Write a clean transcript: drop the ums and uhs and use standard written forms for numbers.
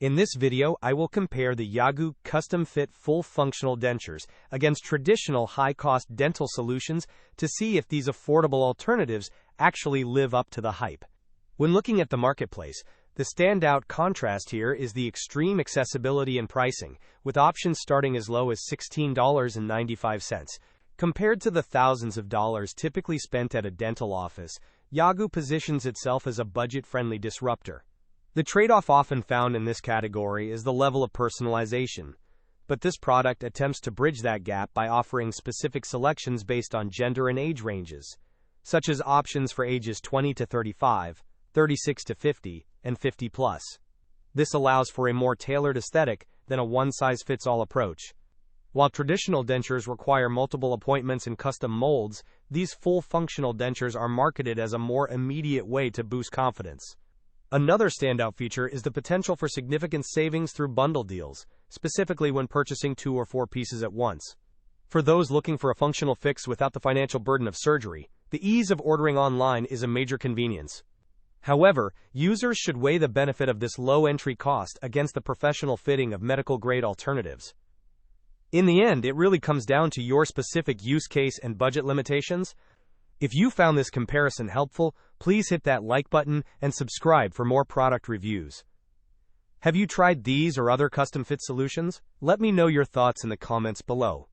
In this video, I will compare the Yagoo custom-fit full functional dentures against traditional high-cost dental solutions to see if these affordable alternatives actually live up to the hype. When looking at the marketplace, the standout contrast here is the extreme accessibility and pricing, with options starting as low as $16.95. Compared to the thousands of dollars typically spent at a dental office, Yagoo positions itself as a budget-friendly disruptor. The trade-off often found in this category is the level of personalization, but this product attempts to bridge that gap by offering specific selections based on gender and age ranges, such as options for ages 20 to 35, 36 to 50, and 50 plus. This allows for a more tailored aesthetic than a one-size-fits-all approach. While traditional dentures require multiple appointments and custom molds, these full functional dentures are marketed as a more immediate way to boost confidence. Another standout feature is the potential for significant savings through bundle deals, specifically when purchasing 2 or 4 pieces at once. For those looking for a functional fix without the financial burden of surgery, the ease of ordering online is a major convenience. However, users should weigh the benefit of this low entry cost against the professional fitting of medical-grade alternatives. In the end, it really comes down to your specific use case and budget limitations. If you found this comparison helpful, please hit that like button and subscribe for more product reviews. Have you tried these or other custom-fit solutions? Let me know your thoughts in the comments below.